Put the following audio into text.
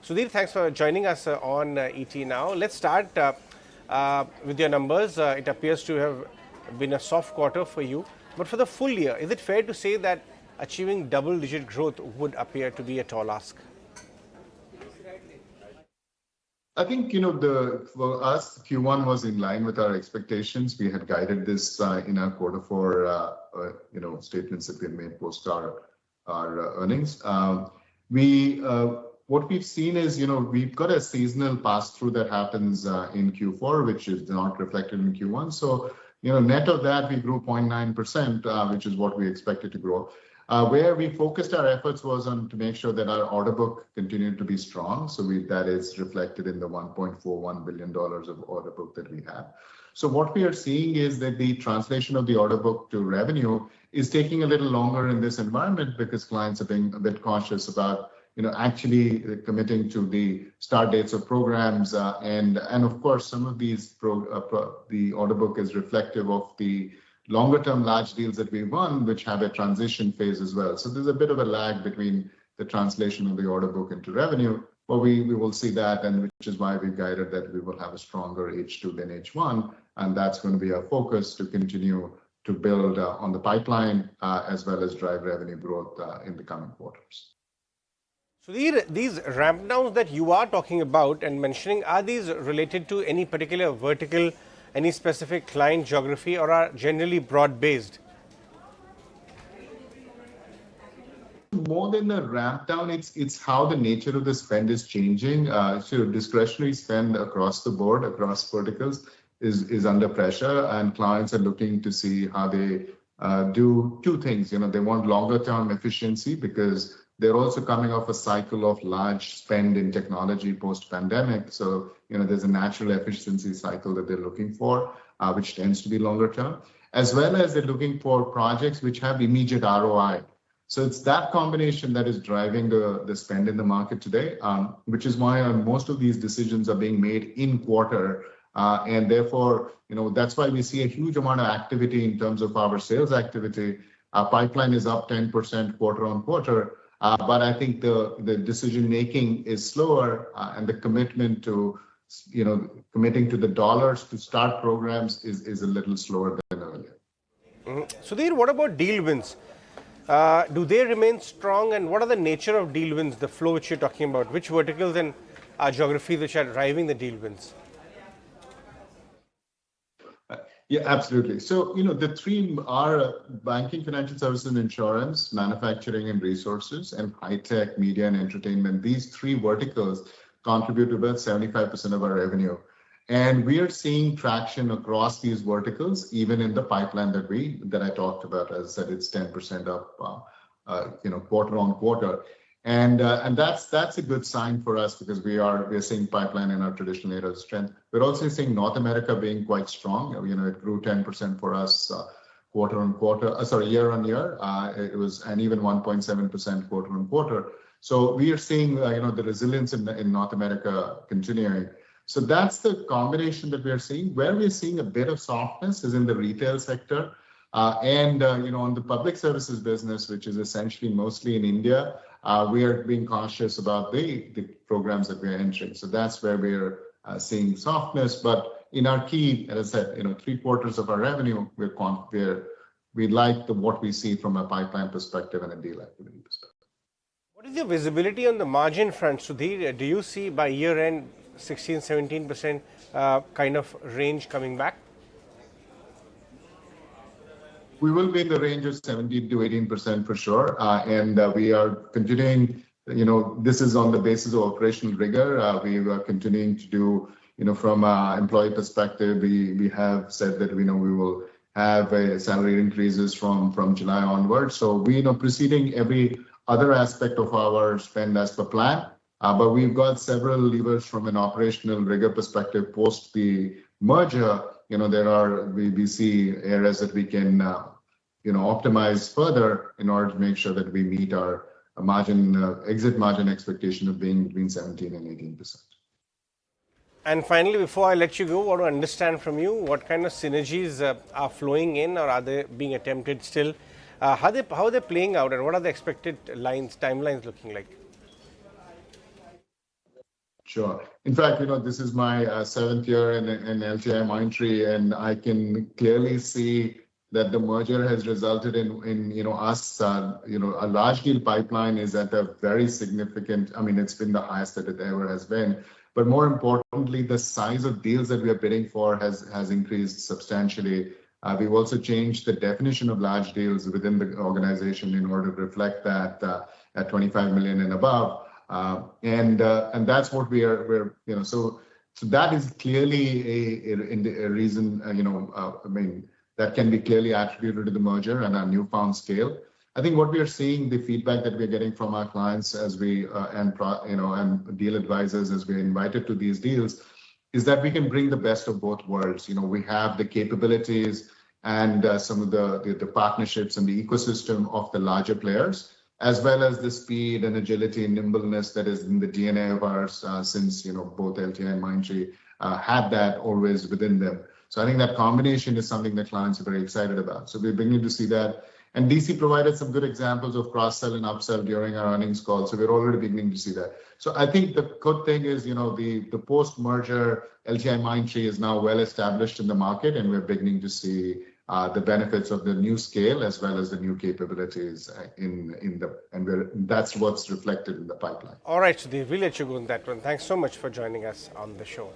Sudhir, thanks for joining us on ET Now. Let's start with your numbers. It appears to have been a soft quarter for you. But for the full year, is it fair to say that achieving double-digit growth would appear to be a tall ask? I think, for us, Q1 was in line with our expectations. We had guided this in our quarter four, statements that we had made post our earnings. What we've seen is, we've got a seasonal pass-through that happens in Q4, which is not reflected in Q1. So, net of that, we grew 0.9%, which is what we expected to grow. Where we focused our efforts was on to make sure that our order book continued to be strong. So that is reflected in the $1.41 billion of order book that we have. So what we are seeing is that the translation of the order book to revenue is taking a little longer in this environment because clients are being a bit cautious about actually committing to the start dates of programs. And of course, some of these, the order book is reflective of the longer term large deals that we won, which have a transition phase as well. So there's a bit of a lag between the translation of the order book into revenue, but we will see that, and which is why we guided that we will have a stronger H2 than H1. And that's going to be our focus to continue to build on the pipeline as well as drive revenue growth in the coming quarters. So these ramp downs that you are talking about and mentioning, are these related to any particular vertical, any specific client geography, or are generally broad-based? More than the ramp down, it's how the nature of the spend is changing. So discretionary spend across the board, across verticals, is under pressure, and clients are looking to see how they do two things. They want longer term efficiency because they're also coming off a cycle of large spend in technology post-pandemic. So, there's a natural efficiency cycle that they're looking for, which tends to be longer term, as well as they're looking for projects which have immediate ROI. So it's that combination that is driving the spend in the market today, which is why most of these decisions are being made in quarter. And therefore, that's why we see a huge amount of activity in terms of our sales activity. Our pipeline is up 10% quarter on quarter. But I think the decision making is slower, and the commitment to, committing to the dollars to start programs is a little slower than earlier. Sudhir, what about deal wins? Do they remain strong, and what are the nature of deal wins, the flow which you're talking about? Which verticals and geographies which are driving the deal wins? Yeah, absolutely. So, the three are banking, financial services and insurance, manufacturing and resources, and high tech, media and entertainment. These three verticals contribute to about 75% of our revenue. And we are seeing traction across these verticals, even in the pipeline that I talked about. As I said, it's 10% up, quarter on quarter. And that's a good sign for us because we're seeing pipeline in our traditional areas of strength. We're also seeing North America being quite strong. It grew 10% for us quarter on quarter. Year on year. It was and even 1.7% quarter on quarter. So we are seeing the resilience in North America continuing. So that's the combination that we are seeing. Where we're seeing a bit of softness is in the retail sector, and on the public services business, which is essentially mostly in India. We are being cautious about the programs that we are entering. So that's where we're seeing softness. But in our key, as I said, 3/4 of our revenue, we like what we see from a pipeline perspective and a deal activity perspective. What is your visibility on the margin front, Sudhir? Do you see by year end 16-17% kind of range coming back? We will be in the range of 17 to 18% for sure. And we are continuing, this is on the basis of operational rigor. We are continuing to do, from an employee perspective, we have said that we will have salary increases from July onwards. So we are proceeding every other aspect of our spend as per plan. But we've got several levers from an operational rigor perspective post the merger. We see areas that we can optimize further in order to make sure that we meet our exit margin expectation of being between 17 and 18%. And finally, before I let you go, I want to understand from you what kind of synergies are flowing in, or are they being attempted still? How are they playing out, and what are the expected timelines looking like? Sure. In fact, this is my seventh year in LTIMindtree, and I can clearly see that the merger has resulted in us, a large deal pipeline is at a very significant, I mean, it's been the highest that it ever has been. But more importantly, the size of deals that we are bidding for has increased substantially. We've also changed the definition of large deals within the organization in order to reflect that at 25 million and above. And that's what we're so that is clearly a reason, I mean, that can be clearly attributed to the merger and our newfound scale. I think what we are seeing, the feedback that we're getting from our clients as we and deal advisors as we're invited to these deals, is that we can bring the best of both worlds. We have the capabilities and some of the partnerships and the ecosystem of the larger players, as well as the speed and agility and nimbleness that is in the DNA of ours since both LTI and Mindtree had that always within them. So I think that combination is something that clients are very excited about. So we're beginning to see that. And DC provided some good examples of cross-sell and upsell during our earnings call. So we're already beginning to see that. So I think the good thing is, the post-merger LTIMindtree is now well established in the market, and we're beginning to see the benefits of the new scale as well as the new capabilities that's what's reflected in the pipeline. All right, Sudhir, we'll let you go on that one. Thanks so much for joining us on the show.